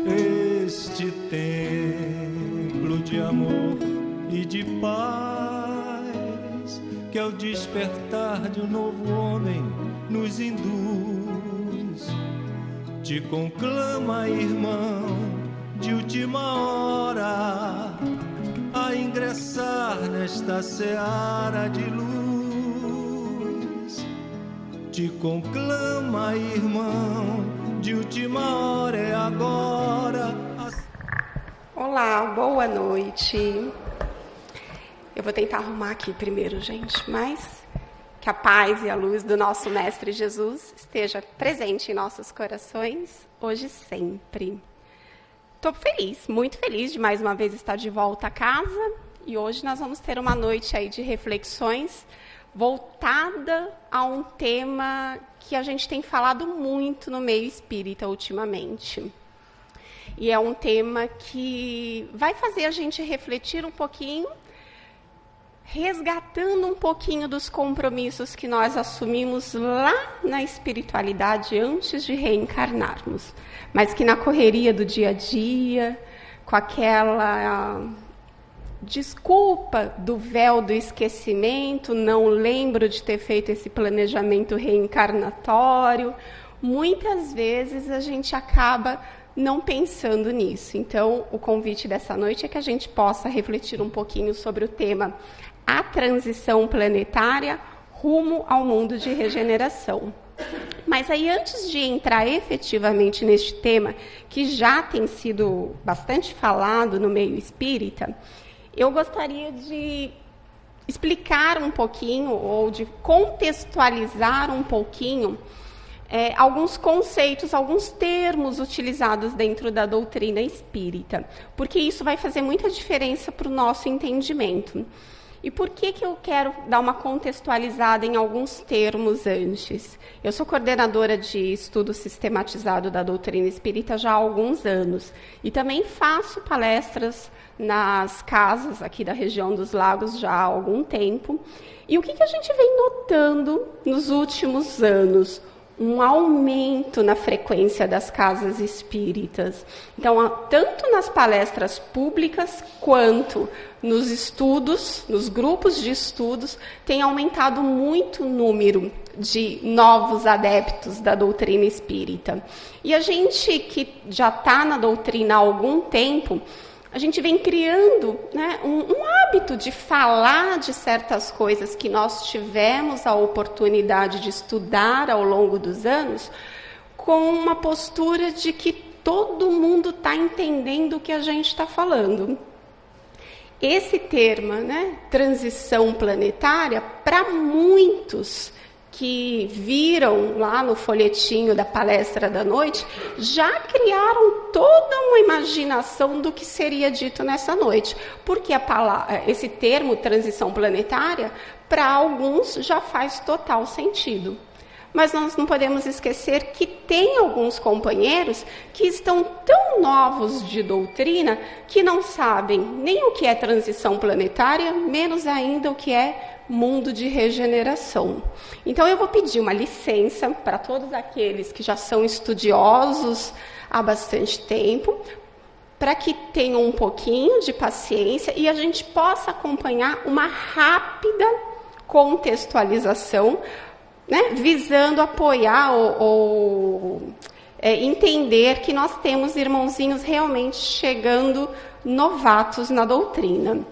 Este templo de amor e de paz, que ao despertar de um novo homem nos induz, te conclama, irmão, de última hora, a ingressar nesta seara de luz. Te conclama, irmão, de última hora, é agora. Olá, boa noite. Eu vou tentar arrumar aqui primeiro, gente, mas que a paz e a luz do nosso Mestre Jesus esteja presente em nossos corações, hoje e sempre. Estou feliz, muito feliz de mais uma vez estar de volta a casa, e hoje nós vamos ter uma noite aí de reflexões voltada a um tema que a gente tem falado muito no meio espírita ultimamente. E é um tema que vai fazer a gente refletir um pouquinho, resgatando um pouquinho dos compromissos que nós assumimos lá na espiritualidade antes de reencarnarmos, mas que na correria do dia a dia, com aquela desculpa do véu do esquecimento, não lembro de ter feito esse planejamento reencarnatório, muitas vezes a gente acaba não pensando nisso. Então, o convite dessa noite é que a gente possa refletir um pouquinho sobre o tema a transição planetária rumo ao mundo de regeneração. Mas aí, antes de entrar efetivamente neste tema, que já tem sido bastante falado no meio espírita, eu gostaria de explicar um pouquinho, ou de contextualizar um pouquinho, alguns conceitos, alguns termos utilizados dentro da doutrina espírita, porque isso vai fazer muita diferença para o nosso entendimento. E por que eu quero dar uma contextualizada em alguns termos antes? Eu sou coordenadora de estudo sistematizado da doutrina espírita já há alguns anos, e também faço palestras nas casas aqui da região dos Lagos já há algum tempo. E o que a gente vem notando nos últimos anos? Um aumento na frequência das casas espíritas. Então, tanto nas palestras públicas quanto nos estudos, nos grupos de estudos, tem aumentado muito o número de novos adeptos da doutrina espírita. E a gente que já está na doutrina há algum tempo, a gente vem criando, né, um hábito de falar de certas coisas que nós tivemos a oportunidade de estudar ao longo dos anos, com uma postura de que todo mundo está entendendo o que a gente está falando. Esse termo, né, transição planetária, para muitos que viram lá no folhetinho da palestra da noite, já criaram toda uma imaginação do que seria dito nessa noite. Porque esse termo, transição planetária, para alguns já faz total sentido. Mas nós não podemos esquecer que tem alguns companheiros que estão tão novos de doutrina que não sabem nem o que é transição planetária, menos ainda o que é mundo de regeneração. Então, eu vou pedir uma licença para todos aqueles que já são estudiosos há bastante tempo, para que tenham um pouquinho de paciência e a gente possa acompanhar uma rápida contextualização, né, visando apoiar ou entender que nós temos irmãozinhos realmente chegando novatos na doutrina.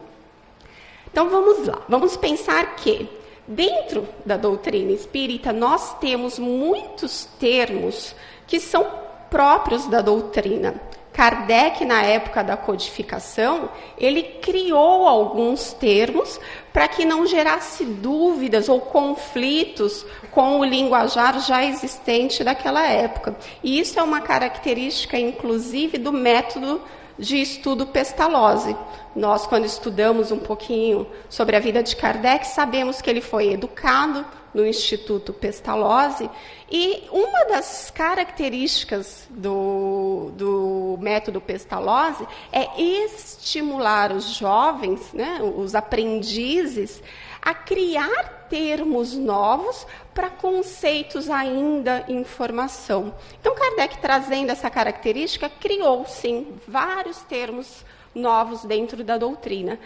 Então, vamos lá. Vamos pensar que, dentro da doutrina espírita, nós temos muitos termos que são próprios da doutrina. Kardec, na época da codificação, ele criou alguns termos para que não gerasse dúvidas ou conflitos com o linguajar já existente daquela época. E isso é uma característica, inclusive, do método de estudo Pestalozzi. Nós, quando estudamos um pouquinho sobre a vida de Kardec, sabemos que ele foi educado no Instituto Pestalozzi, e uma das características do método Pestalozzi é estimular os jovens, né, os aprendizes, a criar termos novos para conceitos ainda em formação. Então, Kardec, trazendo essa característica, criou, sim, vários termos novos dentro da doutrina.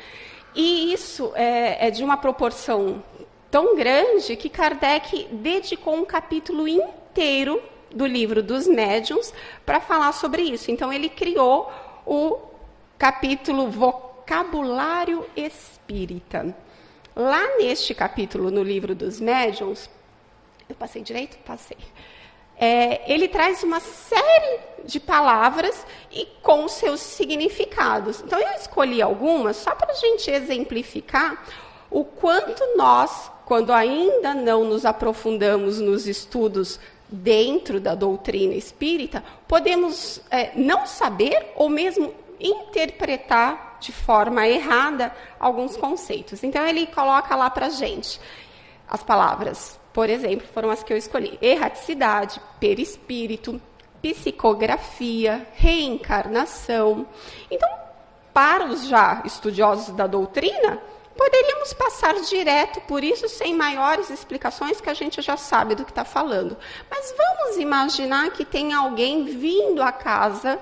E isso é de uma proporção tão grande que Kardec dedicou um capítulo inteiro do livro dos médiuns para falar sobre isso. Então, ele criou o capítulo Vocabulário Espírita. Lá neste capítulo, no livro dos médiuns, eu passei direito? Passei. Ele traz uma série de palavras e com seus significados. Então, eu escolhi algumas só para a gente exemplificar o quanto nós, quando ainda não nos aprofundamos nos estudos dentro da doutrina espírita, podemos não saber ou mesmo interpretar de forma errada alguns conceitos. Então, ele coloca lá para a gente as palavras, por exemplo, foram as que eu escolhi: erraticidade, perispírito, psicografia, reencarnação. Então, para os já estudiosos da doutrina, poderíamos passar direto por isso sem maiores explicações, que a gente já sabe do que está falando. Mas vamos imaginar que tem alguém vindo à casa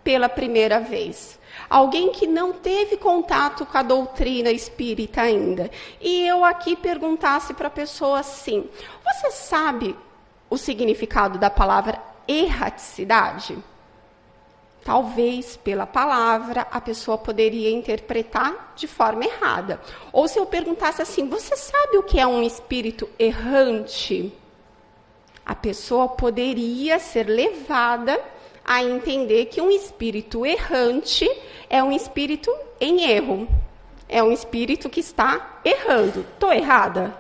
pela primeira vez. Alguém que não teve contato com a doutrina espírita ainda. E eu aqui perguntasse para a pessoa assim: você sabe o significado da palavra erraticidade? Talvez pela palavra a pessoa poderia interpretar de forma errada. Ou se eu perguntasse assim: você sabe o que é um espírito errante? A pessoa poderia ser levada a entender que um espírito errante é um espírito em erro. É um espírito que está errando. Estou errada?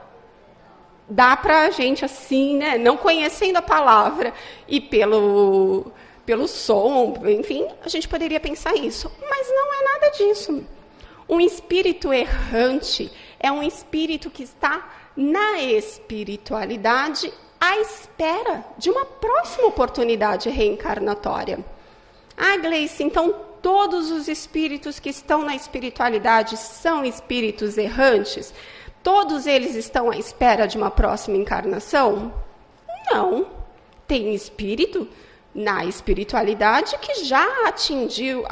Dá para a gente assim, né, não conhecendo a palavra e pelo som, enfim, a gente poderia pensar isso. Mas não é nada disso. Um espírito errante é um espírito que está na espiritualidade à espera de uma próxima oportunidade reencarnatória. Ah, Gleice, então todos os espíritos que estão na espiritualidade são espíritos errantes? Todos eles estão à espera de uma próxima encarnação? Não. Tem espírito na espiritualidade que já atingiu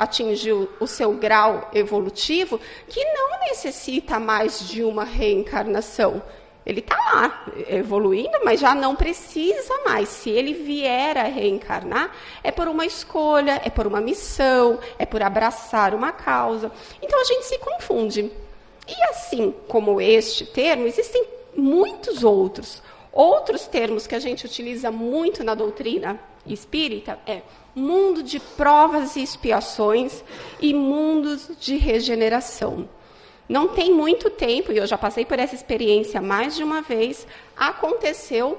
o seu grau evolutivo, que não necessita mais de uma reencarnação. Ele está lá, evoluindo, mas já não precisa mais. Se ele vier a reencarnar, é por uma escolha, é por uma missão, é por abraçar uma causa. Então, a gente se confunde. E assim como este termo, existem muitos outros. Outros termos que a gente utiliza muito na doutrina espírita é mundo de provas e expiações e mundos de regeneração. Não tem muito tempo, e eu já passei por essa experiência mais de uma vez, aconteceu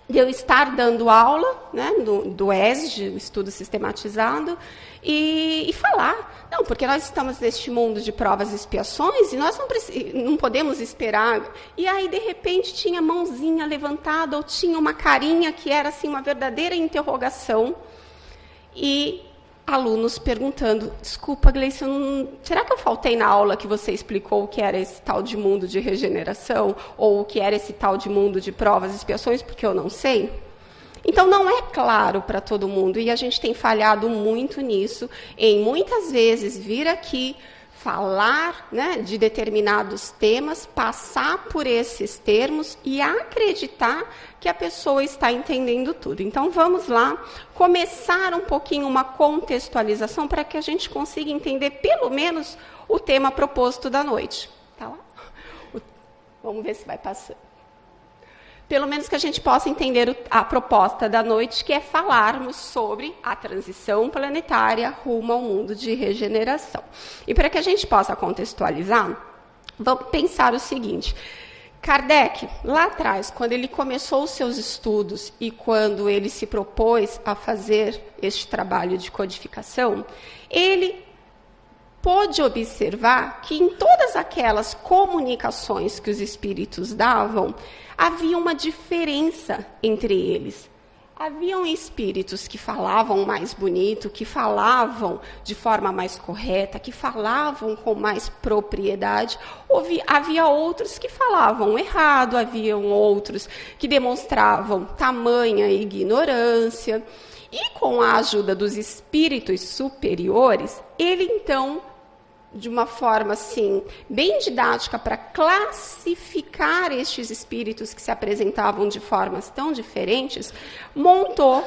de eu estar dando aula, né, do ESG, Estudo Sistematizado, e falar, não, porque nós estamos neste mundo de provas e expiações, e nós não podemos esperar. E aí, de repente, tinha a mãozinha levantada, ou tinha uma carinha que era assim, uma verdadeira interrogação, e alunos perguntando: desculpa, Gleice, será que eu faltei na aula que você explicou o que era esse tal de mundo de regeneração? Ou o que era esse tal de mundo de provas e expiações, porque eu não sei? Então, não é claro para todo mundo, e a gente tem falhado muito nisso, em muitas vezes vir aqui, falar, né, de determinados temas, passar por esses termos e acreditar que a pessoa está entendendo tudo. Então, vamos lá, começar um pouquinho uma contextualização para que a gente consiga entender, pelo menos, o tema proposto da noite. Tá lá? Vamos ver se vai passando. Pelo menos que a gente possa entender a proposta da noite, que é falarmos sobre a transição planetária rumo ao mundo de regeneração. E para que a gente possa contextualizar, vamos pensar o seguinte: Kardec, lá atrás, quando ele começou os seus estudos e quando ele se propôs a fazer este trabalho de codificação, ele pôde observar que em todas aquelas comunicações que os espíritos davam, havia uma diferença entre eles. Haviam espíritos que falavam mais bonito, que falavam de forma mais correta, que falavam com mais propriedade. Havia outros que falavam errado, haviam outros que demonstravam tamanha ignorância. E com a ajuda dos espíritos superiores, ele então, de uma forma assim, bem didática, para classificar estes espíritos que se apresentavam de formas tão diferentes, montou,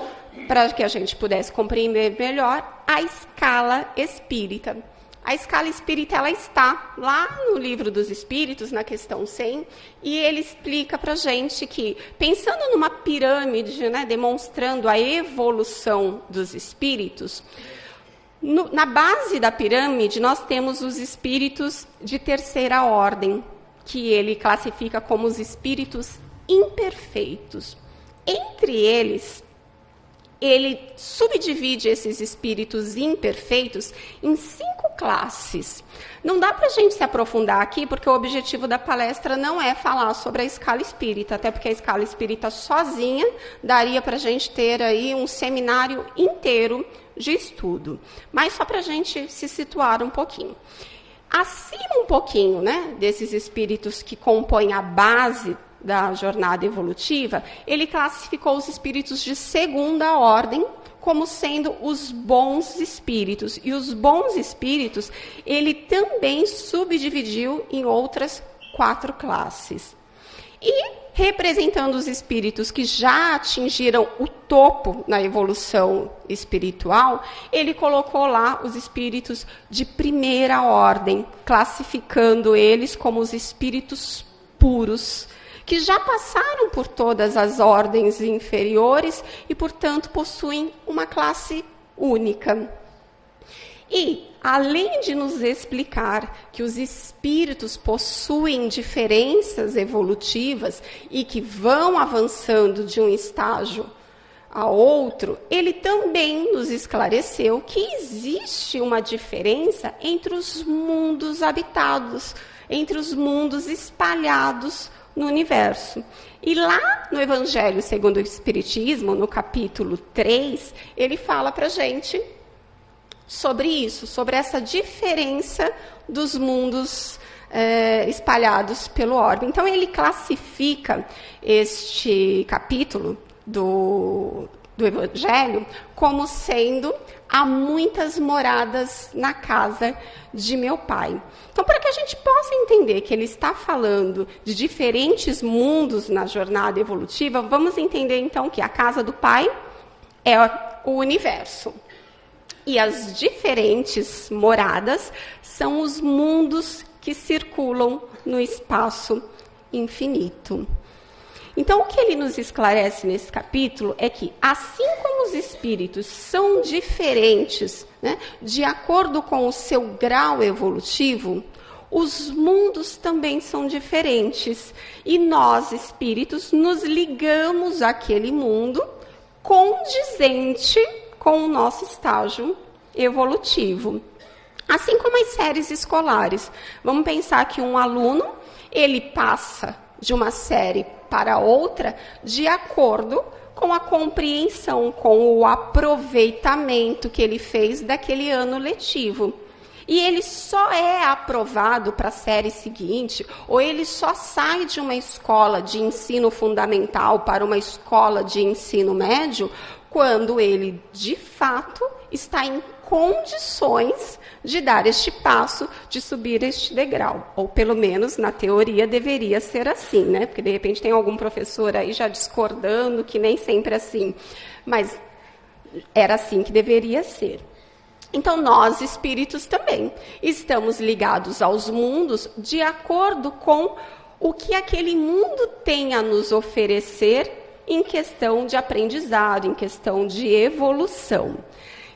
para que a gente pudesse compreender melhor, a escala espírita. A escala espírita, ela está lá no Livro dos Espíritos, na questão 100, e ele explica para a gente que, pensando numa pirâmide, né, demonstrando a evolução dos espíritos, na base da pirâmide, nós temos os espíritos de terceira ordem, que ele classifica como os espíritos imperfeitos. Entre eles, ele subdivide esses espíritos imperfeitos em 5 classes. Não dá para a gente se aprofundar aqui, porque o objetivo da palestra não é falar sobre a escala espírita, até porque a escala espírita sozinha daria para a gente ter aí um seminário inteiro de estudo. Mas só para a gente se situar um pouquinho. Acima um pouquinho, né, desses espíritos que compõem a base da jornada evolutiva, ele classificou os espíritos de segunda ordem como sendo os bons espíritos. E os bons espíritos, ele também subdividiu em outras 4 classes. E, representando os espíritos que já atingiram o topo na evolução espiritual, ele colocou lá os espíritos de primeira ordem, classificando eles como os espíritos puros, que já passaram por todas as ordens inferiores e, portanto, possuem uma classe única. E, além de nos explicar que os espíritos possuem diferenças evolutivas e que vão avançando de um estágio a outro, ele também nos esclareceu que existe uma diferença entre os mundos habitados, entre os mundos espalhados no universo. E lá no Evangelho segundo o Espiritismo, no capítulo 3, ele fala para a gente sobre isso, sobre essa diferença dos mundos espalhados pelo orbe. Então, ele classifica este capítulo do Evangelho como sendo: há muitas moradas na casa de meu Pai. Então, para que a gente possa entender que ele está falando de diferentes mundos na jornada evolutiva, vamos entender então que a casa do Pai é o universo. E as diferentes moradas são os mundos que circulam no espaço infinito. Então, o que ele nos esclarece nesse capítulo é que, assim como os espíritos são diferentes, né, de acordo com o seu grau evolutivo, os mundos também são diferentes. E nós, espíritos, nos ligamos àquele mundo condizente com o nosso estágio evolutivo. Assim como as séries escolares. Vamos pensar que um aluno, ele passa de uma série para outra de acordo com a compreensão, com o aproveitamento que ele fez daquele ano letivo. E ele só é aprovado para a série seguinte, ou ele só sai de uma escola de ensino fundamental para uma escola de ensino médio, quando ele, de fato, está em condições de dar este passo, de subir este degrau. Ou, pelo menos, na teoria, deveria ser assim, né? Porque, de repente, tem algum professor aí já discordando que nem sempre é assim. Mas era assim que deveria ser. Então, nós, espíritos, também estamos ligados aos mundos de acordo com o que aquele mundo tem a nos oferecer em questão de aprendizado, em questão de evolução.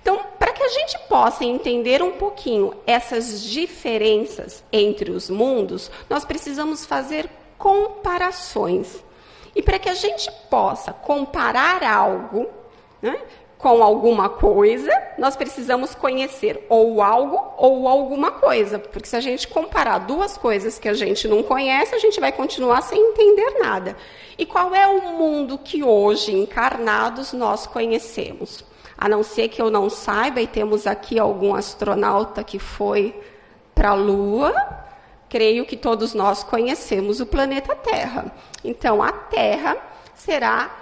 Então, para que a gente possa entender um pouquinho essas diferenças entre os mundos, nós precisamos fazer comparações. E para que a gente possa comparar algo, né, com alguma coisa, nós precisamos conhecer ou algo ou alguma coisa. Porque se a gente comparar duas coisas que a gente não conhece, a gente vai continuar sem entender nada. E qual é o mundo que hoje, encarnados, nós conhecemos? A não ser que eu não saiba, e temos aqui algum astronauta que foi para a Lua, creio que todos nós conhecemos o planeta Terra. Então, a Terra será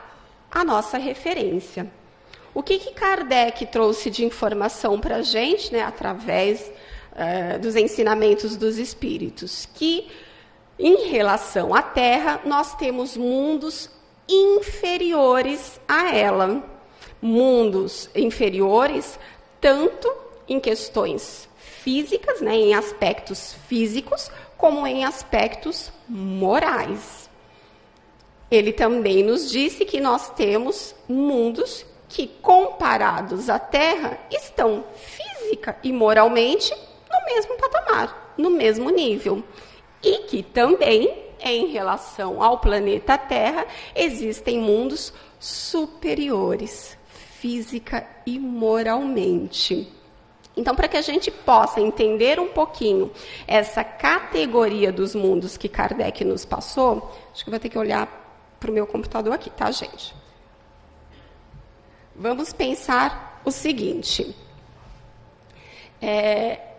a nossa referência. O que Kardec trouxe de informação para a gente, né, através dos ensinamentos dos espíritos? Que, em relação à Terra, nós temos mundos inferiores a ela. Mundos inferiores, tanto em questões físicas, né, em aspectos físicos, como em aspectos morais. Ele também nos disse que nós temos mundos que, comparados à Terra, estão física e moralmente no mesmo patamar, no mesmo nível. E que também, em relação ao planeta Terra, existem mundos superiores, física e moralmente. Então, para que a gente possa entender um pouquinho essa categoria dos mundos que Kardec nos passou, acho que eu vou ter que olhar para o meu computador aqui, tá, gente? Vamos pensar o seguinte.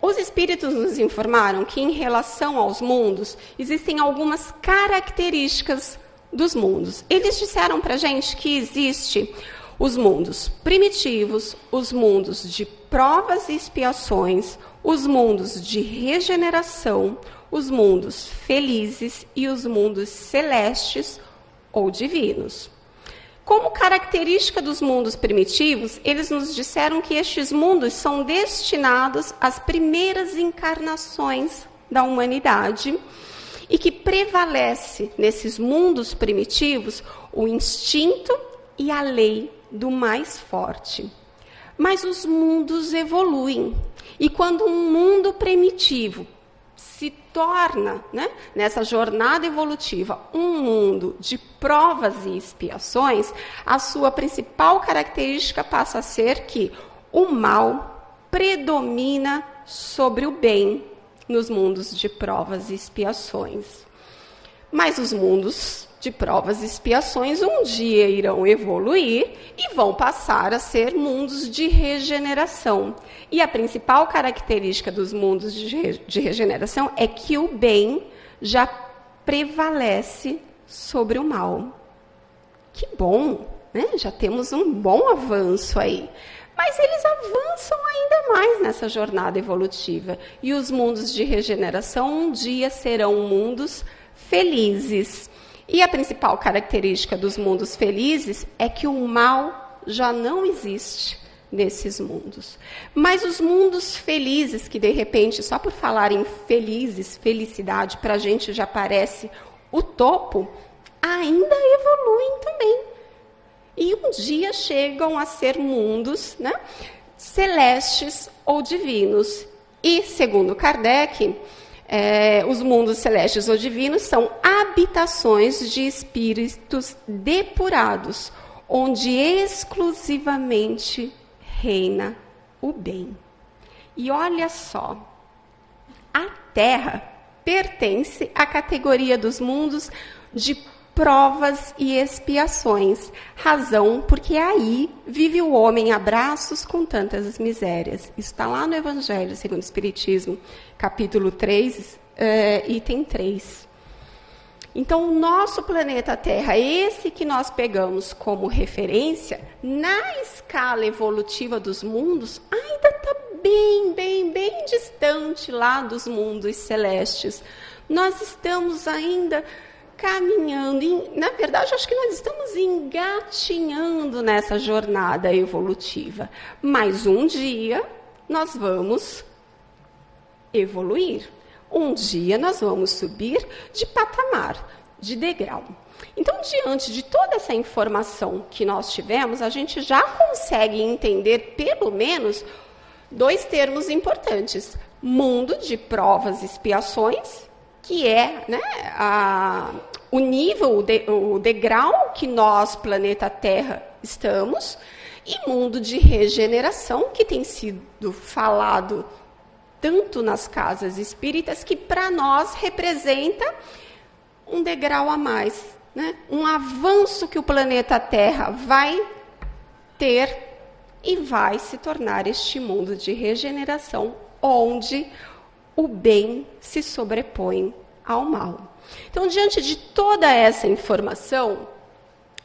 Os espíritos nos informaram que, em relação aos mundos, existem algumas características dos mundos. Eles disseram para a gente que existe os mundos primitivos, os mundos de provas e expiações, os mundos de regeneração, os mundos felizes e os mundos celestes ou divinos. Como característica dos mundos primitivos, eles nos disseram que estes mundos são destinados às primeiras encarnações da humanidade e que prevalece nesses mundos primitivos o instinto e a lei do mais forte. Mas os mundos evoluem. E quando um mundo primitivo se torna, né, nessa jornada evolutiva, um mundo de provas e expiações, a sua principal característica passa a ser que o mal predomina sobre o bem nos mundos de provas e expiações. Mas os mundos de provas e expiações um dia irão evoluir e vão passar a ser mundos de regeneração. E a principal característica dos mundos de regeneração é que o bem já prevalece sobre o mal. Que bom, né? Já temos um bom avanço aí. Mas eles avançam ainda mais nessa jornada evolutiva. E os mundos de regeneração um dia serão mundos felizes. E a principal característica dos mundos felizes é que o mal já não existe nesses mundos. Mas os mundos felizes, que de repente, só por falar em felizes, felicidade, para a gente já parece o topo, ainda evoluem também. E um dia chegam a ser mundos, né, celestes ou divinos. E, segundo Kardec, os mundos celestes ou divinos são habitações de espíritos depurados, onde exclusivamente reina o bem. E olha só, a Terra pertence à categoria dos mundos de provas e expiações, razão porque aí vive o homem a braços com tantas misérias. Isso está lá no Evangelho segundo o Espiritismo, capítulo 3, item 3. Então, o nosso planeta Terra, esse que nós pegamos como referência, na escala evolutiva dos mundos, ainda está bem distante lá dos mundos celestes. Nós estamos ainda caminhando, na verdade, acho que nós estamos engatinhando nessa jornada evolutiva. Mas um dia nós vamos evoluir. Um dia nós vamos subir de patamar, de degrau. Então, diante de toda essa informação que nós tivemos, a gente já consegue entender, pelo menos, dois termos importantes. Mundo de provas e expiações, que é, né, o nível, o degrau que nós, planeta Terra, estamos, E mundo de regeneração, que tem sido falado tanto nas casas espíritas, que para nós representa um degrau a mais, né? Um avanço que o planeta Terra vai ter e vai se tornar este mundo de regeneração, onde o bem se sobrepõe ao mal. Então, diante de toda essa informação,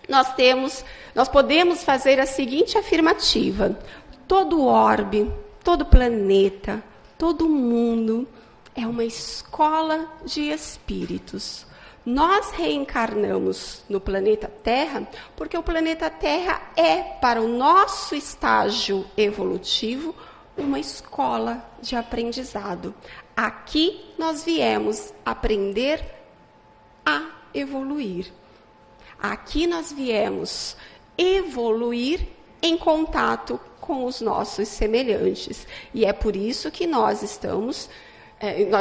nós podemos fazer a seguinte afirmativa: todo orbe, todo planeta, todo mundo é uma escola de espíritos. Nós reencarnamos no planeta Terra porque o planeta Terra é, para o nosso estágio evolutivo, uma escola de aprendizado. Aqui nós viemos aprender a evoluir. Aqui nós viemos evoluir em contato com os nossos semelhantes. E é por isso que nós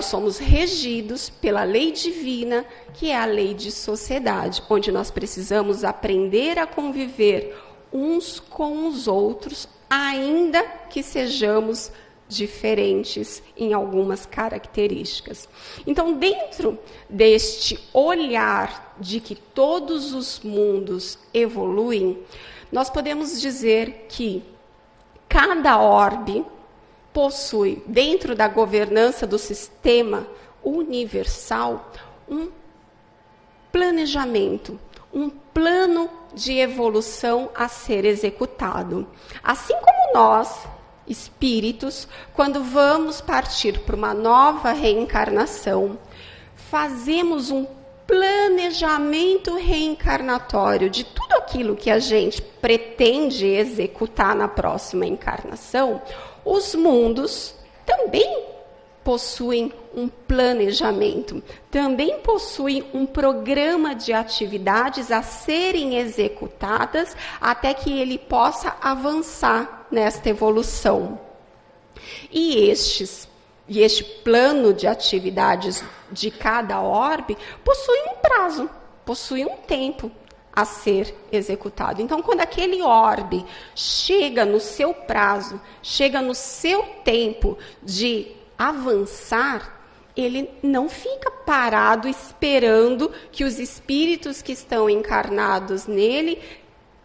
somos regidos pela lei divina, que é a lei de sociedade, onde nós precisamos aprender a conviver uns com os outros, ainda que sejamos diferentes em algumas características. Então, dentro deste olhar de que todos os mundos evoluem, nós podemos dizer que cada orbe possui, dentro da governança do sistema universal, um planejamento, um plano de evolução a ser executado. Assim como nós, espíritos, quando vamos partir para uma nova reencarnação, fazemos um planejamento reencarnatório de tudo aquilo que a gente pretende executar na próxima encarnação. Os mundos também possuem um planejamento, também possuem um programa de atividades a serem executadas até que ele possa avançar nesta evolução. E este plano de atividades de cada orbe possui um prazo, possui um tempo a ser executado. Então, quando aquele orbe chega no seu prazo, chega no seu tempo de avançar, ele não fica parado esperando que os espíritos que estão encarnados nele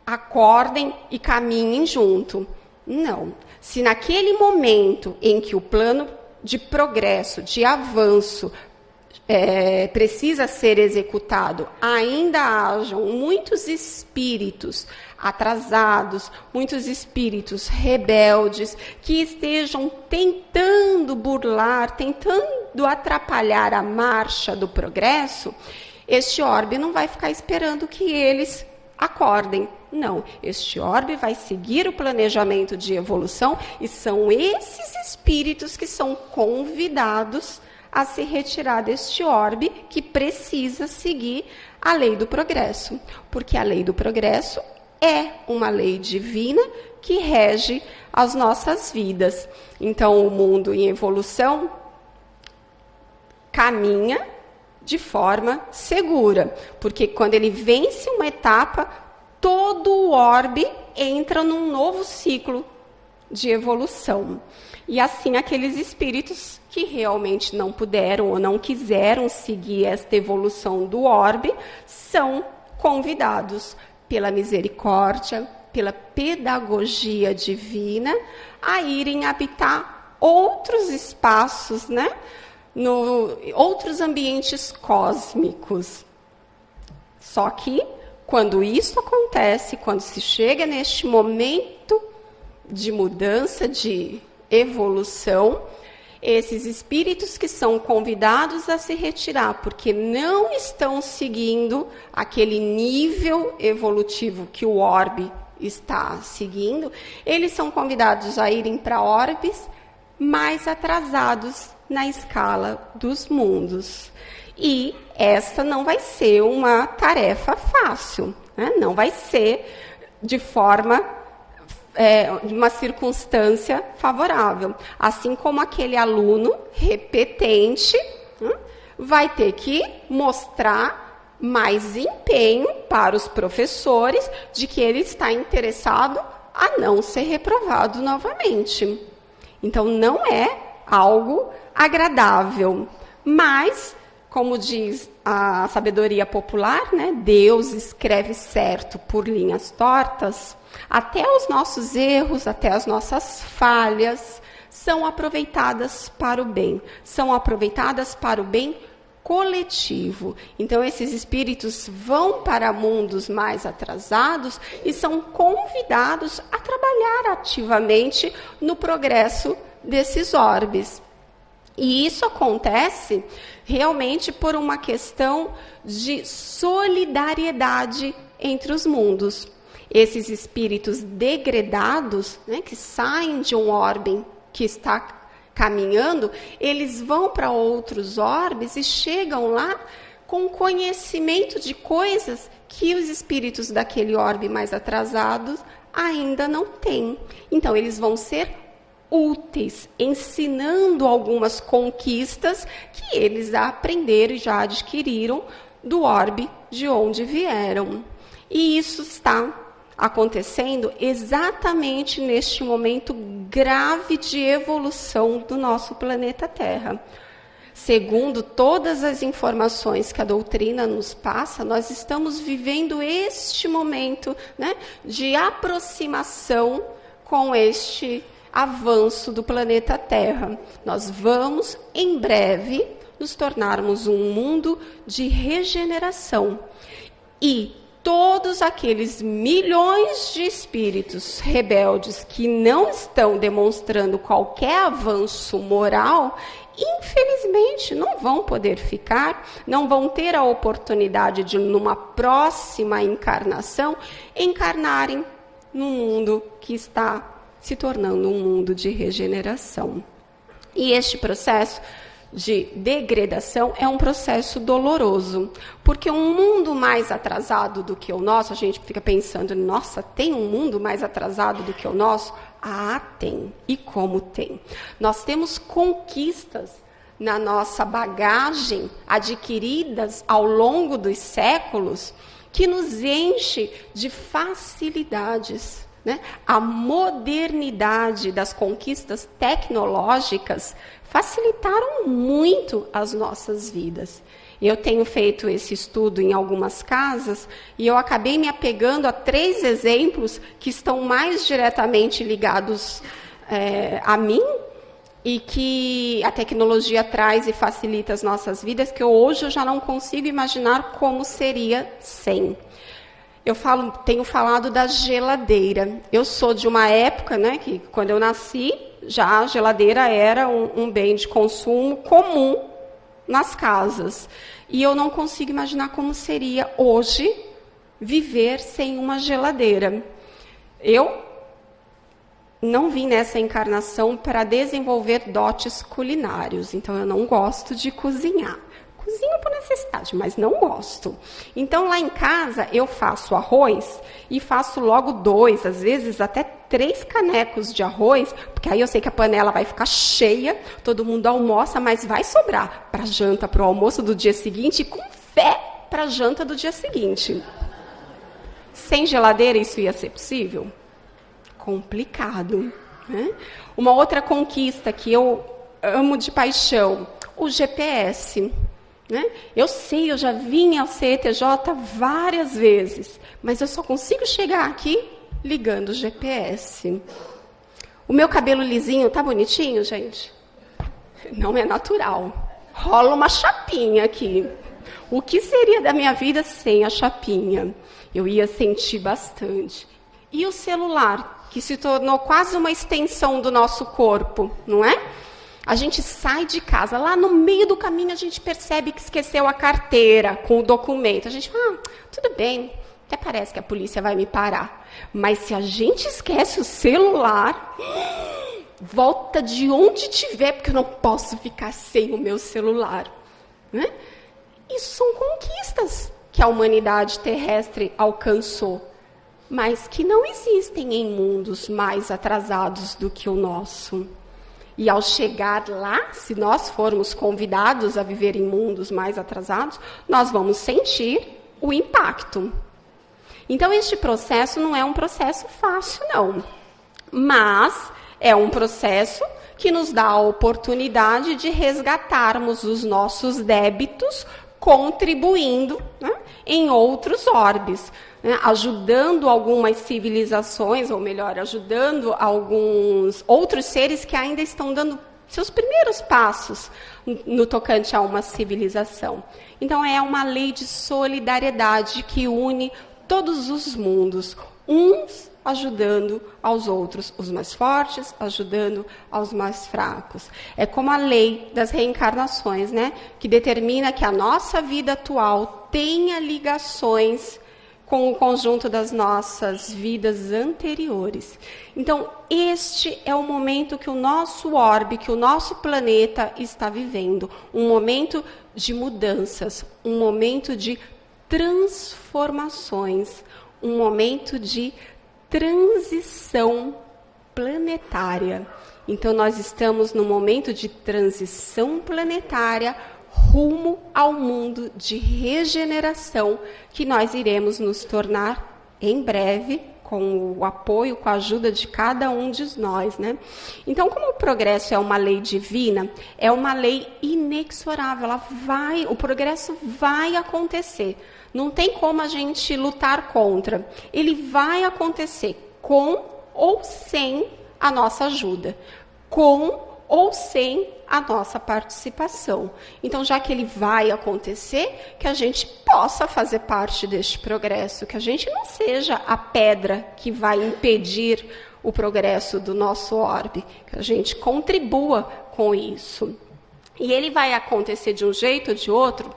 acordem e caminhem junto. Não. Se naquele momento em que o plano de progresso, de avanço, precisa ser executado, ainda hajam muitos espíritos atrasados, muitos espíritos rebeldes, que estejam tentando burlar, tentando atrapalhar a marcha do progresso, este orbe não vai ficar esperando que eles acordem. Não, este orbe vai seguir o planejamento de evolução e são esses espíritos que são convidados a se retirar deste orbe, que precisa seguir a lei do progresso, porque a lei do progresso é uma lei divina que rege as nossas vidas. Então, o mundo em evolução caminha de forma segura, porque quando ele vence uma etapa, todo o orbe entra num novo ciclo de evolução. E assim, aqueles espíritos que realmente não puderam ou não quiseram seguir esta evolução do orbe, são convidados pela misericórdia, pela pedagogia divina, a irem habitar outros espaços, né? Outros ambientes cósmicos. Só que, quando isso acontece, quando se chega neste momento de mudança, de evolução, esses espíritos que são convidados a se retirar, porque não estão seguindo aquele nível evolutivo que o orbe está seguindo, eles são convidados a irem para orbes mais atrasados na escala dos mundos. E essa não vai ser uma tarefa fácil, né? Não vai ser de forma, uma circunstância favorável. Assim como aquele aluno repetente vai ter que mostrar mais empenho para os professores de que ele está interessado a não ser reprovado novamente. Então, não é algo agradável. Mas, como diz a sabedoria popular, né, Deus escreve certo por linhas tortas, até os nossos erros, até as nossas falhas, são aproveitadas para o bem. São aproveitadas para o bem coletivo. Então, esses espíritos vão para mundos mais atrasados e são convidados a trabalhar ativamente no progresso desses orbes. E isso acontece realmente por uma questão de solidariedade entre os mundos. Esses espíritos degredados, né, que saem de um orbe que está caminhando, eles vão para outros orbes e chegam lá com conhecimento de coisas que os espíritos daquele orbe mais atrasados ainda não têm. Então, eles vão ser úteis, ensinando algumas conquistas que eles já aprenderam e já adquiriram do orbe de onde vieram. E isso está acontecendo exatamente neste momento grave de evolução do nosso planeta Terra. Segundo todas as informações que a doutrina nos passa, nós estamos vivendo este momento, né, de aproximação com este avanço do planeta Terra. Nós vamos, em breve, nos tornarmos um mundo de regeneração. E todos aqueles milhões de espíritos rebeldes que não estão demonstrando qualquer avanço moral, infelizmente, não vão poder ficar, não vão ter a oportunidade de, numa próxima encarnação, encarnarem num mundo que está se tornando um mundo de regeneração. E este processo de degradação é um processo doloroso, porque um mundo mais atrasado do que o nosso, a gente fica pensando, nossa, tem um mundo mais atrasado do que o nosso? Ah, tem. E como tem? Nós temos conquistas na nossa bagagem, adquiridas ao longo dos séculos, que nos enche de facilidades. Né? A modernidade das conquistas tecnológicas facilitaram muito as nossas vidas. Eu tenho feito esse estudo em algumas casas e eu acabei me apegando a 3 exemplos que estão mais diretamente ligados a mim e que a tecnologia traz e facilita as nossas vidas, que hoje eu já não consigo imaginar como seria sem. Tenho falado da geladeira. Eu sou de uma época, né, que quando eu nasci, já a geladeira era um bem de consumo comum nas casas. E eu não consigo imaginar como seria hoje viver sem uma geladeira. Eu não vim nessa encarnação para desenvolver dotes culinários, então eu não gosto de cozinhar. Cozinho por necessidade, mas não gosto. Então, lá em casa, eu faço arroz e faço logo 2, às vezes até 3 canecos de arroz, porque aí eu sei que a panela vai ficar cheia, todo mundo almoça, mas vai sobrar para a janta, para o almoço do dia seguinte, e com fé para a janta do dia seguinte. Sem geladeira, isso ia ser possível? Complicado, né? Uma outra conquista que eu amo de paixão, o GPS. Né? Eu sei, eu já vim ao CETJ várias vezes, mas eu só consigo chegar aqui ligando o GPS. O meu cabelo lisinho tá bonitinho, gente? Não é natural. Rola uma chapinha aqui. O que seria da minha vida sem a chapinha? Eu ia sentir bastante. E o celular, que se tornou quase uma extensão do nosso corpo, não é? A gente sai de casa, lá no meio do caminho a gente percebe que esqueceu a carteira com o documento. A gente fala, tudo bem, até parece que a polícia vai me parar. Mas se a gente esquece o celular, volta de onde tiver, porque eu não posso ficar sem o meu celular. Né? Isso são conquistas que a humanidade terrestre alcançou, mas que não existem em mundos mais atrasados do que o nosso. E ao chegar lá, se nós formos convidados a viver em mundos mais atrasados, nós vamos sentir o impacto. Então, este processo não é um processo fácil, não. Mas é um processo que nos dá a oportunidade de resgatarmos os nossos débitos, contribuindo, né, em outros orbes, né, ajudando algumas civilizações, ou melhor, ajudando alguns outros seres que ainda estão dando seus primeiros passos no tocante a uma civilização. Então, é uma lei de solidariedade que une todos os mundos, uns ajudando aos outros, os mais fortes ajudando aos mais fracos. É como a lei das reencarnações, né? Que determina que a nossa vida atual tenha ligações com o conjunto das nossas vidas anteriores. Então, este é o momento que o nosso orbe, que o nosso planeta está vivendo. Um momento de mudanças, um momento de transformações, um momento de transição planetária. Então, nós estamos no momento de transição planetária rumo ao mundo de regeneração que nós iremos nos tornar em breve, com o apoio, com a ajuda de cada um de nós, né? Então, como o progresso é uma lei divina, é uma lei inexorável, o progresso vai acontecer. Não tem como a gente lutar contra. Ele vai acontecer com ou sem a nossa ajuda, com ou sem a nossa participação. Então, já que ele vai acontecer, que a gente possa fazer parte deste progresso, que a gente não seja a pedra que vai impedir o progresso do nosso orbe, que a gente contribua com isso. E ele vai acontecer de um jeito ou de outro,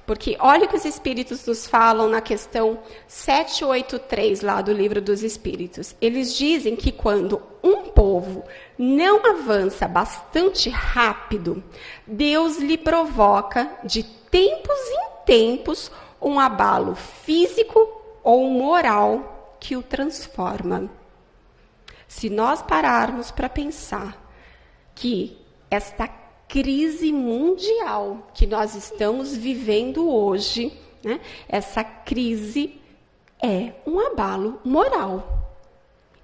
porque olha o que os Espíritos nos falam na questão 783, lá do Livro dos Espíritos. Eles dizem que quando um povo não avança bastante rápido, Deus lhe provoca, de tempos em tempos, um abalo físico ou moral que o transforma. Se nós pararmos para pensar que esta crise mundial que nós estamos vivendo hoje, né, essa crise é um abalo moral.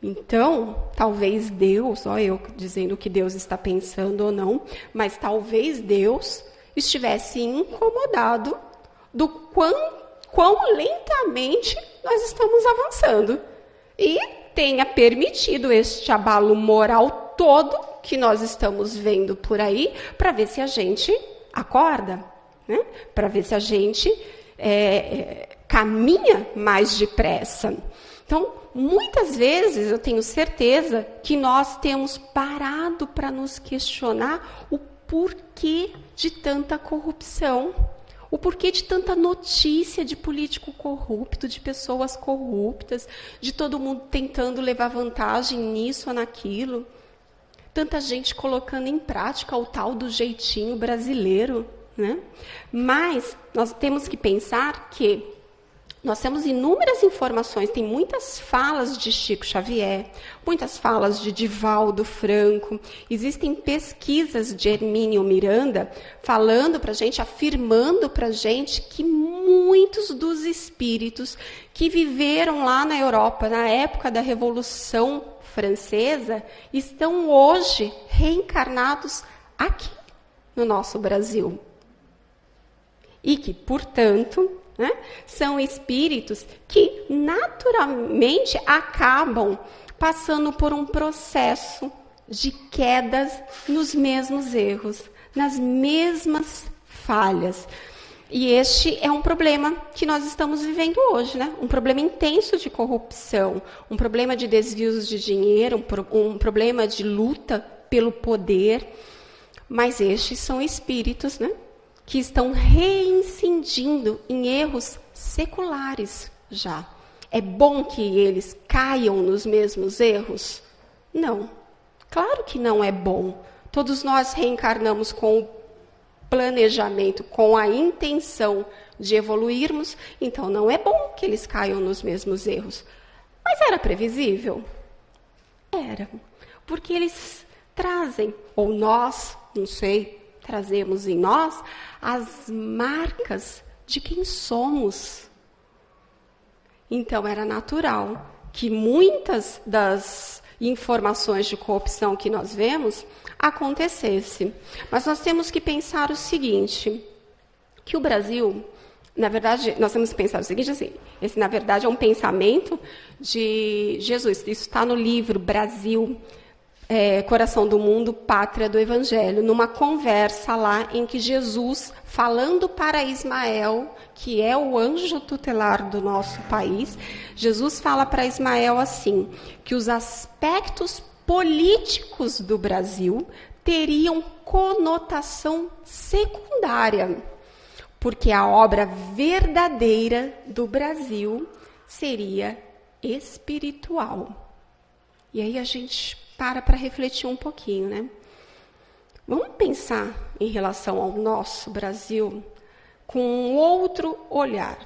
Então, talvez Deus, eu dizendo o que Deus está pensando ou não, mas talvez Deus estivesse incomodado do quão lentamente nós estamos avançando e tenha permitido este abalo moral todo que nós estamos vendo por aí, para ver se a gente acorda, né? Para ver se a gente caminha mais depressa. Então, muitas vezes, eu tenho certeza que nós temos parado para nos questionar o porquê de tanta corrupção, o porquê de tanta notícia de político corrupto, de pessoas corruptas, de todo mundo tentando levar vantagem nisso ou naquilo. Tanta gente colocando em prática o tal do jeitinho brasileiro, né? Mas nós temos que pensar que nós temos inúmeras informações, tem muitas falas de Chico Xavier, muitas falas de Divaldo Franco, existem pesquisas de Hermínio Miranda falando para a gente, afirmando para a gente que muitos dos espíritos que viveram lá na Europa, na época da Revolução Francesa, estão hoje reencarnados aqui no nosso Brasil. E que, portanto, né, são espíritos que naturalmente acabam passando por um processo de quedas nos mesmos erros, nas mesmas falhas. E este é um problema que nós estamos vivendo hoje, né? Um problema intenso de corrupção, um problema de desvios de dinheiro, um problema de luta pelo poder. Mas estes são espíritos, né, que estão reincidindo em erros seculares já. É bom que eles caiam nos mesmos erros? Não. Claro que não é bom. Todos nós reencarnamos com o planejamento, com a intenção de evoluirmos, então não é bom que eles caiam nos mesmos erros. Mas era previsível? Era. Porque eles trazem, ou nós, não sei, trazemos em nós as marcas de quem somos. Então, era natural que muitas das informações de corrupção que nós vemos acontecesse. Mas nós temos que pensar o seguinte, que o Brasil, na verdade, nós temos que pensar o seguinte, assim, esse, na verdade, é um pensamento de Jesus. Isso está no livro Brasil, Coração do Mundo, Pátria do Evangelho, numa conversa lá em que Jesus, falando para Ismael, que é o anjo tutelar do nosso país, Jesus fala para Ismael assim, que os aspectos políticos do Brasil teriam conotação secundária, porque a obra verdadeira do Brasil seria espiritual. E aí a gente para refletir um pouquinho, né? Vamos pensar em relação ao nosso Brasil com um outro olhar.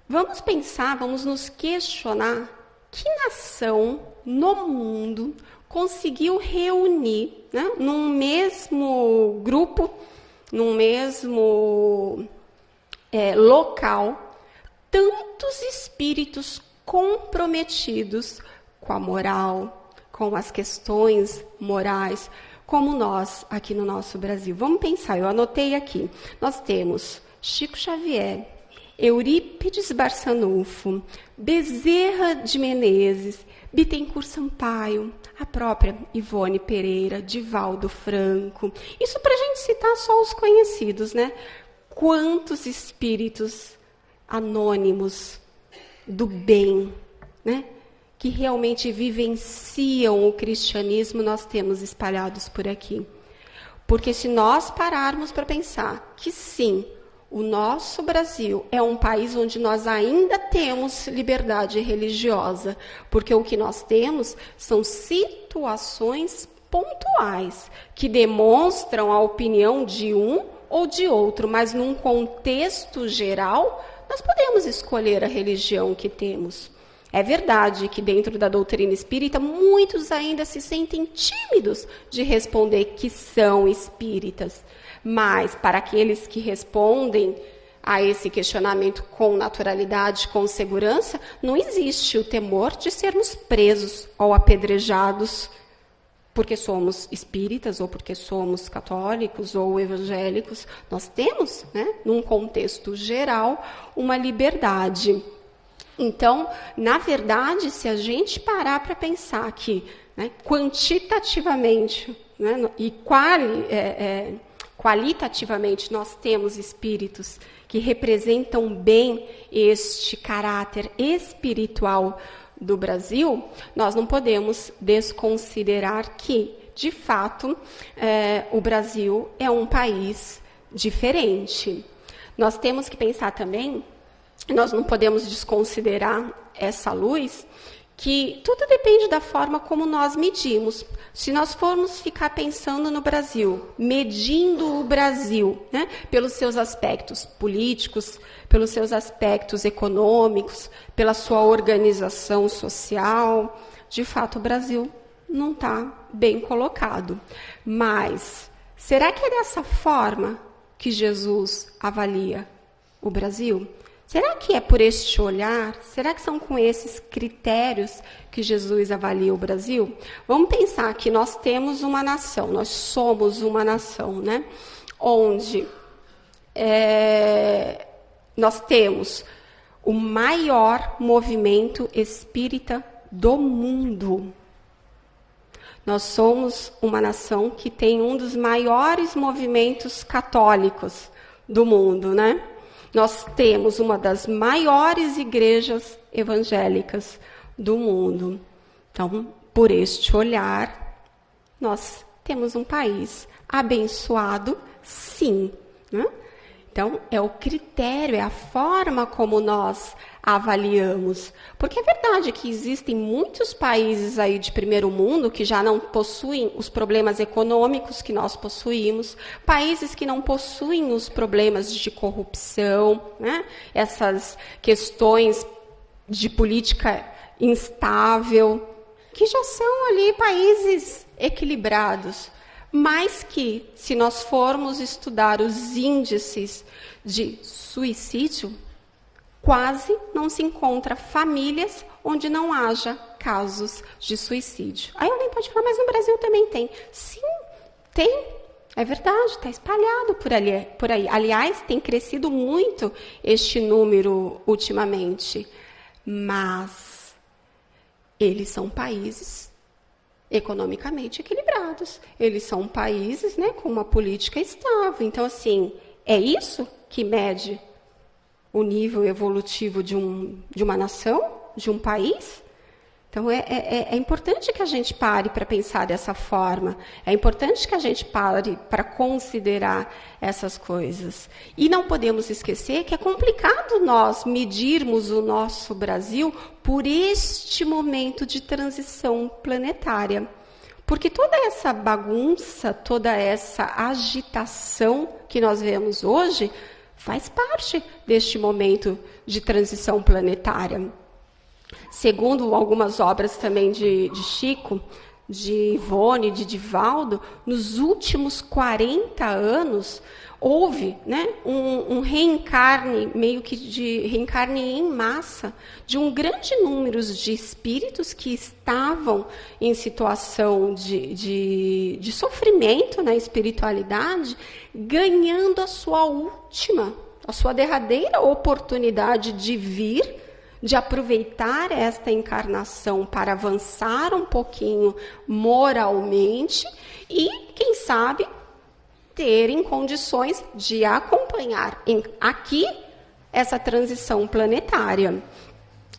Vamos pensar, vamos nos questionar que nação no mundo conseguiu reunir, né, num mesmo grupo, num mesmo local, tantos espíritos comprometidos com a moral, com as questões morais, como nós aqui no nosso Brasil. Vamos pensar, eu anotei aqui. Nós temos Chico Xavier, Eurípides Barçanufo, Bezerra de Menezes, Bittencourt Sampaio, a própria Ivone Pereira, Divaldo Franco. Isso para a gente citar só os conhecidos, né? Quantos espíritos anônimos do bem, né? Que realmente vivenciam o cristianismo, nós temos espalhados por aqui. Porque se nós pararmos para pensar que sim, o nosso Brasil é um país onde nós ainda temos liberdade religiosa, porque o que nós temos são situações pontuais, que demonstram a opinião de um ou de outro, mas num contexto geral, nós podemos escolher a religião que temos. É verdade que dentro da doutrina espírita, muitos ainda se sentem tímidos de responder que são espíritas. Mas para aqueles que respondem a esse questionamento com naturalidade, com segurança, não existe o temor de sermos presos ou apedrejados porque somos espíritas ou porque somos católicos ou evangélicos. Nós temos, né, num contexto geral, uma liberdade. Então, na verdade, se a gente parar para pensar que, né, quantitativamente, né, e qualitativamente nós temos espíritos que representam bem este caráter espiritual do Brasil, nós não podemos desconsiderar que, de fato, o Brasil é um país diferente. Nós temos que pensar também, nós não podemos desconsiderar essa luz, que tudo depende da forma como nós medimos. Se nós formos ficar pensando no Brasil, medindo o Brasil, né, pelos seus aspectos políticos, pelos seus aspectos econômicos, pela sua organização social, de fato o Brasil não está bem colocado. Mas será que é dessa forma que Jesus avalia o Brasil? Será que é por este olhar? Será que são com esses critérios que Jesus avalia o Brasil? Vamos pensar que nós temos uma nação, nós somos uma nação, né? Onde nós temos o maior movimento espírita do mundo. Nós somos uma nação que tem um dos maiores movimentos católicos do mundo, né? Nós temos uma das maiores igrejas evangélicas do mundo. Então, por este olhar, nós temos um país abençoado, sim, né? Então, é o critério, é a forma como nós avaliamos. Porque é verdade que existem muitos países aí de primeiro mundo que já não possuem os problemas econômicos que nós possuímos, países que não possuem os problemas de corrupção, né? Essas questões de política instável, que já são ali países equilibrados. Mas que, se nós formos estudar os índices de suicídio, quase não se encontra famílias onde não haja casos de suicídio. Aí alguém pode falar, mas no Brasil também tem. Sim, tem. É verdade, está espalhado por aí. Aliás, tem crescido muito este número ultimamente. Mas eles são países economicamente equilibrados. Eles são países, né, com uma política estável. Então, assim, é isso que mede o nível evolutivo de uma nação, de um país? Então, é importante que a gente pare para pensar dessa forma. É importante que a gente pare para considerar essas coisas. E não podemos esquecer que é complicado nós medirmos o nosso Brasil por este momento de transição planetária. Porque toda essa bagunça, toda essa agitação que nós vemos hoje faz parte deste momento de transição planetária. Segundo algumas obras também de Chico, de Ivone, de Divaldo, nos últimos 40 anos, houve, né, um reencarne, meio que de reencarne em massa, de um grande número de espíritos que estavam em situação de sofrimento na espiritualidade, ganhando a sua derradeira oportunidade de vir, de aproveitar esta encarnação para avançar um pouquinho moralmente e, quem sabe, terem condições de acompanhar aqui essa transição planetária.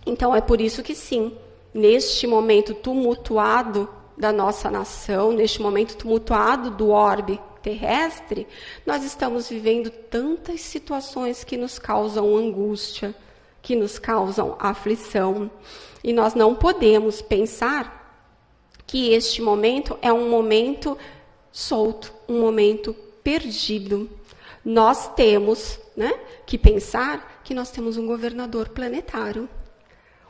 Então, é por isso que sim, neste momento tumultuado da nossa nação, neste momento tumultuado do orbe terrestre, nós estamos vivendo tantas situações que nos causam angústia, que nos causam aflição. E nós não podemos pensar que este momento é um momento solto, um momento perdido. Nós temos, né, que pensar que nós temos um governador planetário.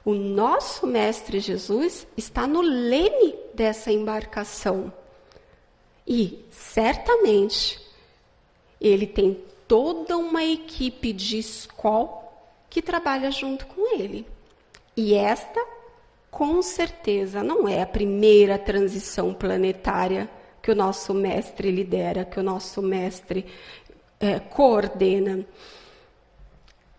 O nosso Mestre Jesus está no leme dessa embarcação. E, certamente, ele tem toda uma equipe de escola que trabalha junto com ele. E esta, com certeza, não é a primeira transição planetária que o nosso mestre lidera, que o nosso mestre coordena.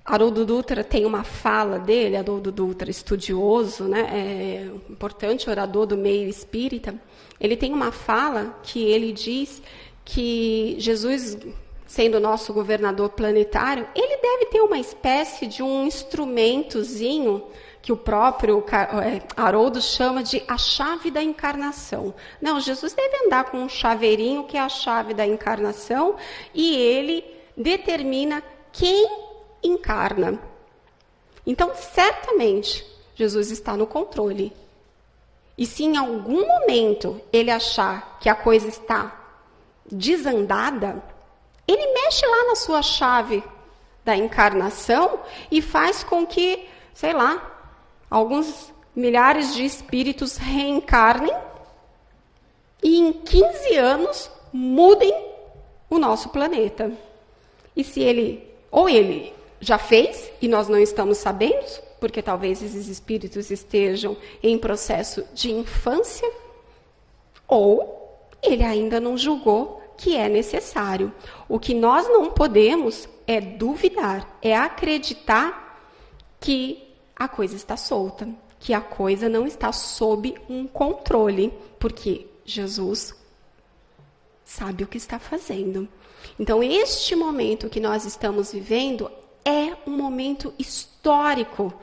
Haroldo Dutra tem uma fala dele, Haroldo Dutra, estudioso, né, importante orador do meio espírita. Ele tem uma fala que ele diz que Jesus, sendo nosso governador planetário, ele deve ter uma espécie de um instrumentozinho que o próprio Haroldo chama de a chave da encarnação. Não, Jesus deve andar com um chaveirinho que é a chave da encarnação e ele determina quem encarna. Então, certamente, Jesus está no controle. E se em algum momento ele achar que a coisa está desandada, ele mexe lá na sua chave da encarnação e faz com que, sei lá, alguns milhares de espíritos reencarnem e em 15 anos mudem o nosso planeta. E se ele já fez e nós não estamos sabendo, porque talvez esses espíritos estejam em processo de infância, ou ele ainda não julgou que é necessário. O que nós não podemos é duvidar, é acreditar que a coisa está solta, que a coisa não está sob um controle, porque Jesus sabe o que está fazendo. Então, este momento que nós estamos vivendo é um momento histórico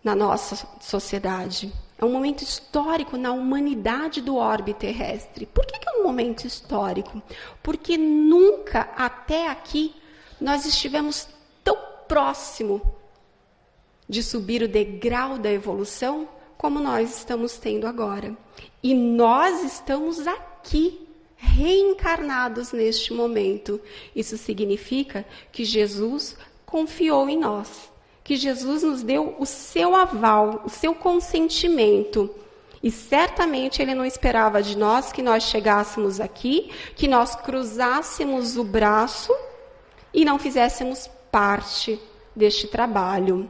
na nossa sociedade. É um momento histórico na humanidade do orbe terrestre. Por que é um momento histórico? Porque nunca até aqui nós estivemos tão próximo de subir o degrau da evolução como nós estamos tendo agora. E nós estamos aqui, reencarnados neste momento. Isso significa que Jesus confiou em nós, que Jesus nos deu o seu aval, o seu consentimento. E certamente ele não esperava de nós que nós chegássemos aqui, que nós cruzássemos o braço e não fizéssemos parte deste trabalho.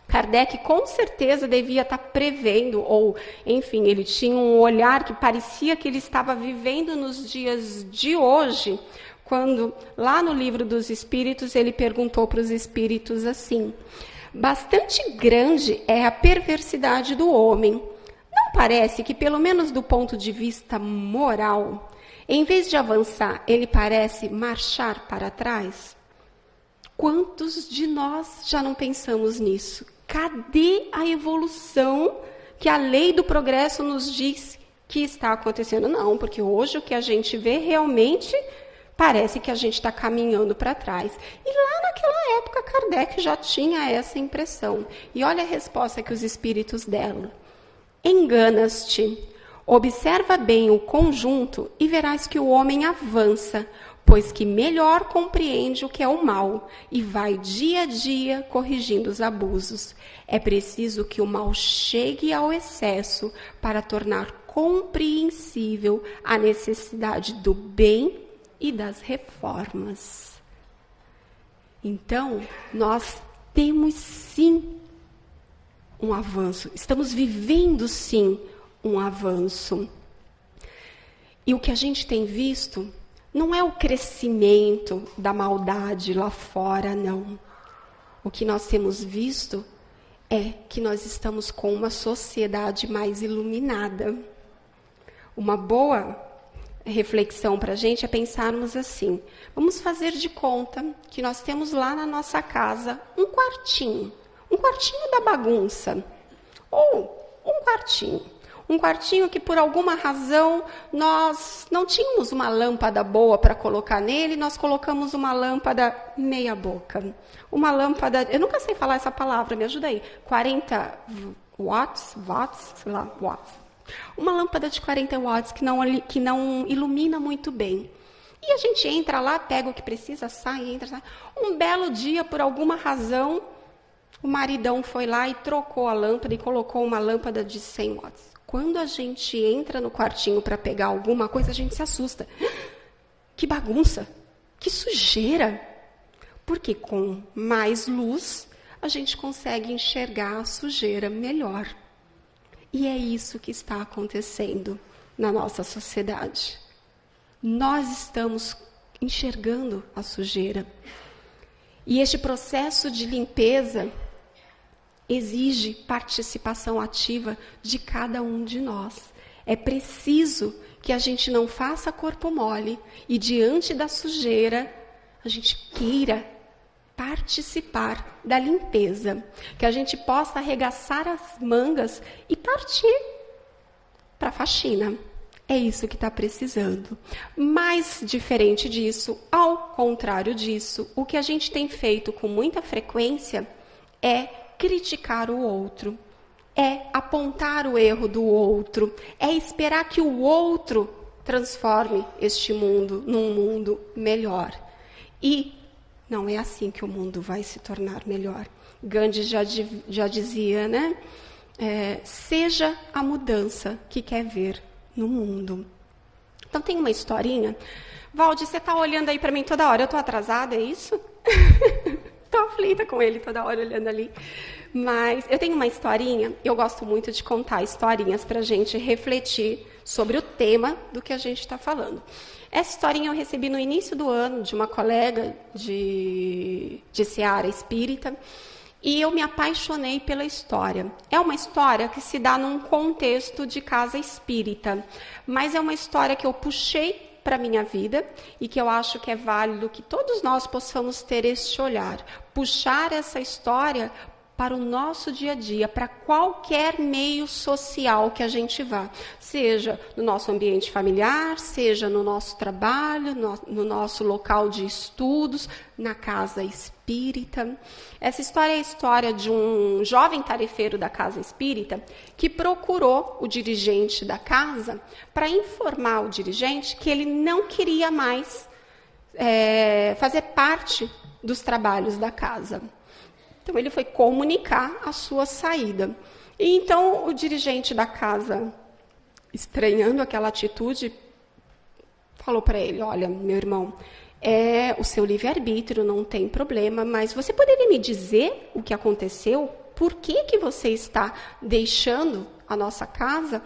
Kardec com certeza devia estar prevendo, ou, enfim, ele tinha um olhar que parecia que ele estava vivendo nos dias de hoje, quando, lá no Livro dos Espíritos, ele perguntou para os espíritos assim: bastante grande é a perversidade do homem. Não parece que, pelo menos do ponto de vista moral, em vez de avançar, ele parece marchar para trás? Quantos de nós já não pensamos nisso? Cadê a evolução que a lei do progresso nos diz que está acontecendo? Não, porque hoje o que a gente vê realmente parece que a gente está caminhando para trás. E lá naquela época, Kardec já tinha essa impressão. E olha a resposta que os espíritos deram. Enganas-te, observa bem o conjunto e verás que o homem avança, pois que melhor compreende o que é o mal e vai dia a dia corrigindo os abusos. É preciso que o mal chegue ao excesso para tornar compreensível a necessidade do bem e das reformas. Então, nós temos sim um avanço, estamos vivendo sim um avanço. E o que a gente tem visto não é o crescimento da maldade lá fora, não. O que nós temos visto é que nós estamos com uma sociedade mais iluminada. Uma boa reflexão para a gente é pensarmos assim: vamos fazer de conta que nós temos lá na nossa casa um quartinho da bagunça, ou um quartinho que por alguma razão nós não tínhamos uma lâmpada boa para colocar nele, nós colocamos uma lâmpada meia boca. Uma lâmpada, eu nunca sei falar essa palavra, me ajuda aí, 40 watts, sei lá, watts. Uma lâmpada de 40 watts que não ilumina muito bem. E a gente entra lá, pega o que precisa, sai. Um belo dia, por alguma razão, o maridão foi lá e trocou a lâmpada e colocou uma lâmpada de 100 watts. Quando a gente entra no quartinho para pegar alguma coisa, a gente se assusta. Que bagunça, que sujeira. Porque com mais luz, a gente consegue enxergar a sujeira melhor. E é isso que está acontecendo na nossa sociedade. Nós estamos enxergando a sujeira. E este processo de limpeza exige participação ativa de cada um de nós. É preciso que a gente não faça corpo mole e, diante da sujeira, a gente queira participar da limpeza. Que a gente possa arregaçar as mangas e partir para a faxina. É isso que está precisando. Mas, diferente disso, ao contrário disso, o que a gente tem feito com muita frequência é criticar o outro, é apontar o erro do outro, é esperar que o outro transforme este mundo num mundo melhor. E não é assim que o mundo vai se tornar melhor. Gandhi já dizia, né? Seja a mudança que quer ver no mundo. Então tem uma historinha. Valdir, você está olhando aí para mim toda hora. Eu estou atrasada, é isso? Estou aflita com ele toda hora olhando ali. Mas eu tenho uma historinha, eu gosto muito de contar historinhas para a gente refletir sobre o tema do que a gente está falando. Essa historinha eu recebi no início do ano de uma colega de seara espírita, e eu me apaixonei pela história. É uma história que se dá num contexto de casa espírita, mas é uma história que eu puxei para a minha vida e que eu acho que é válido que todos nós possamos ter este olhar. Puxar essa história para o nosso dia a dia, para qualquer meio social que a gente vá. Seja no nosso ambiente familiar, seja no nosso trabalho, no nosso local de estudos, na casa espírita. Essa história é a história de um jovem tarefeiro da casa espírita que procurou o dirigente da casa para informar o dirigente que ele não queria mais fazer parte dos trabalhos da casa. Então, ele foi comunicar a sua saída. E então, o dirigente da casa, estranhando aquela atitude, falou para ele: olha, meu irmão, é o seu livre-arbítrio, não tem problema, mas você poderia me dizer o que aconteceu? Por que você está deixando a nossa casa?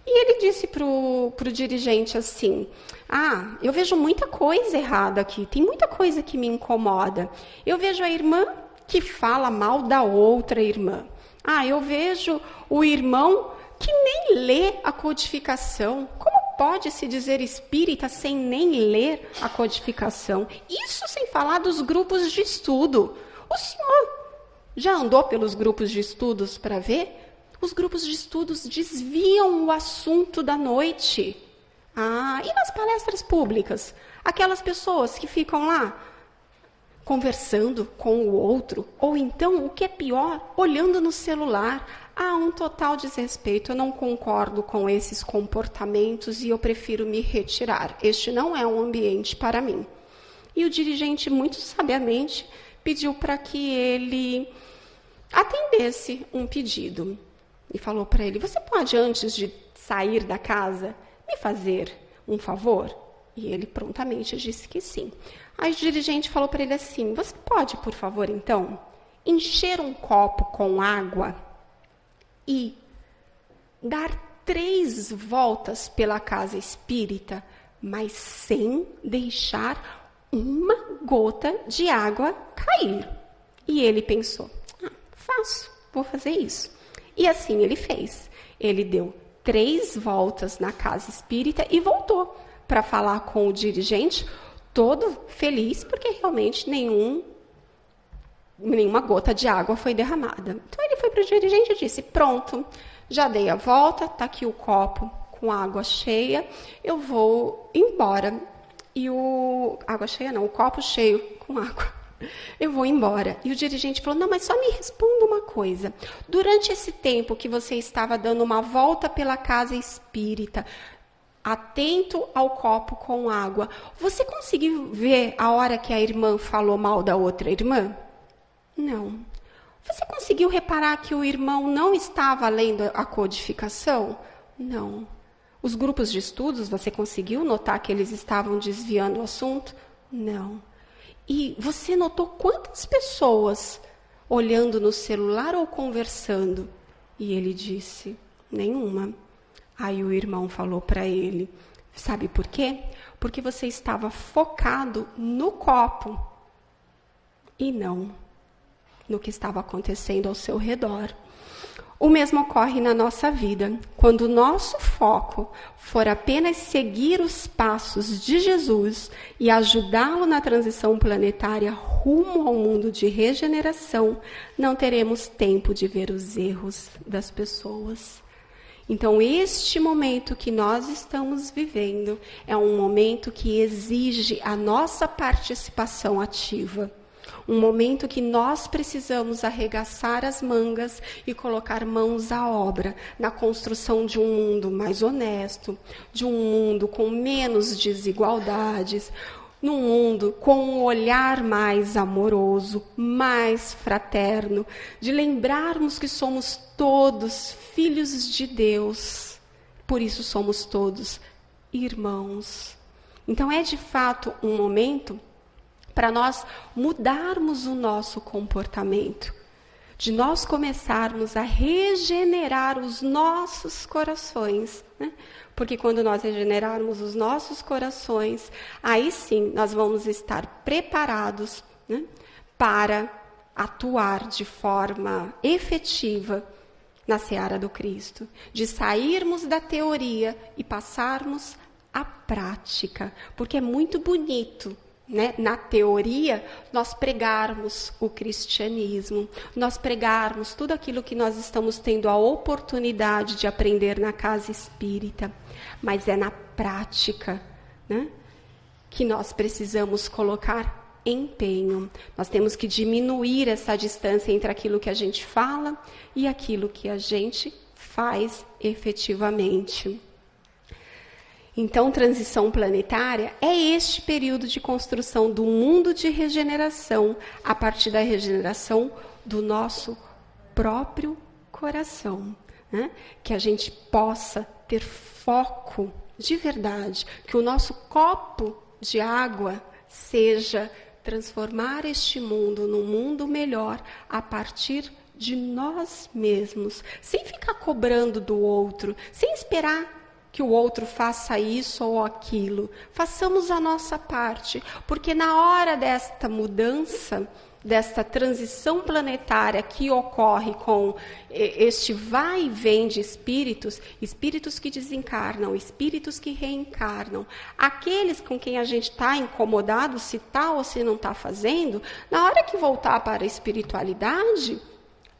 E ele disse para o dirigente assim, eu vejo muita coisa errada aqui, tem muita coisa que me incomoda. Eu vejo a irmã que fala mal da outra irmã. Eu vejo o irmão que nem lê a codificação. Como pode se dizer espírita sem nem ler a codificação? Isso sem falar dos grupos de estudo. O senhor já andou pelos grupos de estudos para ver? Os grupos de estudos desviam o assunto da noite. E nas palestras públicas? Aquelas pessoas que ficam lá conversando com o outro, ou então, o que é pior, olhando no celular. Um total desrespeito. Eu não concordo com esses comportamentos e eu prefiro me retirar. Este não é um ambiente para mim. E o dirigente, muito sabiamente, pediu para que ele atendesse um pedido. E falou para ele, você pode, antes de sair da casa, me fazer um favor? E ele prontamente disse que sim. Aí o dirigente falou para ele assim, você pode, por favor, então, encher um copo com água e dar 3 voltas pela casa espírita, mas sem deixar uma gota de água cair. E ele pensou, faço, vou fazer isso. E assim ele fez. Ele deu 3 voltas na casa espírita e voltou para falar com o dirigente, todo feliz, porque realmente nenhuma gota de água foi derramada. Então ele foi para o dirigente e disse, pronto, já dei a volta, está aqui o copo com água cheia, eu vou embora. E o copo cheio com água. Eu vou embora. E o dirigente falou, não, mas só me responda uma coisa. Durante esse tempo que você estava dando uma volta pela casa espírita, atento ao copo com água, você conseguiu ver a hora que a irmã falou mal da outra irmã? Não. Você conseguiu reparar que o irmão não estava lendo a codificação? Não. Os grupos de estudos, você conseguiu notar que eles estavam desviando o assunto? Não. E você notou quantas pessoas olhando no celular ou conversando? E ele disse, nenhuma. Aí o irmão falou para ele, sabe por quê? Porque você estava focado no copo e não no que estava acontecendo ao seu redor. O mesmo ocorre na nossa vida. Quando o nosso foco for apenas seguir os passos de Jesus e ajudá-lo na transição planetária rumo ao mundo de regeneração, não teremos tempo de ver os erros das pessoas. Então, este momento que nós estamos vivendo é um momento que exige a nossa participação ativa. Um momento que nós precisamos arregaçar as mangas e colocar mãos à obra na construção de um mundo mais honesto, de um mundo com menos desigualdades, num mundo com um olhar mais amoroso, mais fraterno, de lembrarmos que somos todos filhos de Deus, por isso somos todos irmãos. Então é de fato um momento para nós mudarmos o nosso comportamento, de nós começarmos a regenerar os nossos corações, né? Porque quando nós regenerarmos os nossos corações, aí sim nós vamos estar preparados, né, para atuar de forma efetiva na seara do Cristo, de sairmos da teoria e passarmos à prática, porque é muito bonito, né, na teoria, nós pregarmos o cristianismo, nós pregarmos tudo aquilo que nós estamos tendo a oportunidade de aprender na casa espírita, mas é na prática, né, que nós precisamos colocar empenho. Nós temos que diminuir essa distância entre aquilo que a gente fala e aquilo que a gente faz efetivamente. Então, transição planetária é este período de construção do mundo de regeneração, a partir da regeneração do nosso próprio coração, né? Que a gente possa ter foco de verdade, que o nosso copo de água seja transformar este mundo num mundo melhor a partir de nós mesmos, sem ficar cobrando do outro, sem esperar que o outro faça isso ou aquilo. Façamos a nossa parte, porque na hora desta mudança, desta transição planetária que ocorre com este vai e vem de espíritos, espíritos que desencarnam, espíritos que reencarnam, aqueles com quem a gente está incomodado, se está ou se não está fazendo, na hora que voltar para a espiritualidade,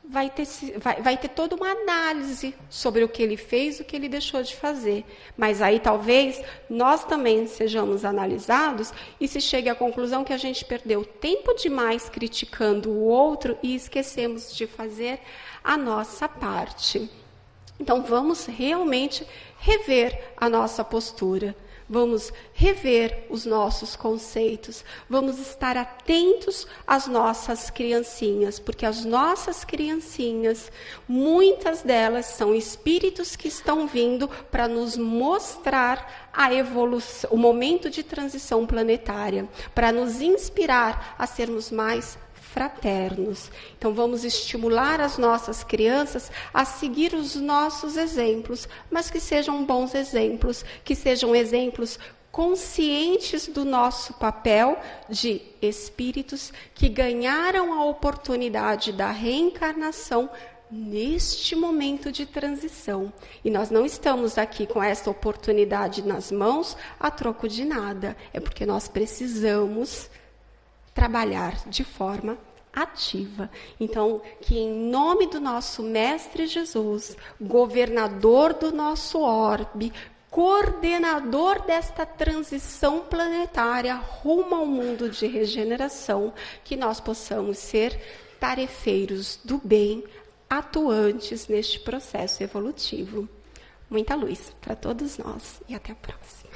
vai ter toda uma análise sobre o que ele fez, o que ele deixou de fazer. Mas aí talvez nós também sejamos analisados e se chegue à conclusão que a gente perdeu tempo demais criticando o outro e esquecemos de fazer a nossa parte. Então vamos realmente rever a nossa postura. Vamos rever os nossos conceitos, vamos estar atentos às nossas criancinhas, porque as nossas criancinhas, muitas delas são espíritos que estão vindo para nos mostrar a evolução, o momento de transição planetária, para nos inspirar a sermos mais fraternos. Então vamos estimular as nossas crianças a seguir os nossos exemplos, mas que sejam bons exemplos, que sejam exemplos conscientes do nosso papel de espíritos que ganharam a oportunidade da reencarnação neste momento de transição. E nós não estamos aqui com esta oportunidade nas mãos a troco de nada. É porque nós precisamos trabalhar de forma ativa. Então, que em nome do nosso Mestre Jesus, governador do nosso orbe, coordenador desta transição planetária rumo ao mundo de regeneração, que nós possamos ser tarefeiros do bem, atuantes neste processo evolutivo. Muita luz para todos nós e até a próxima.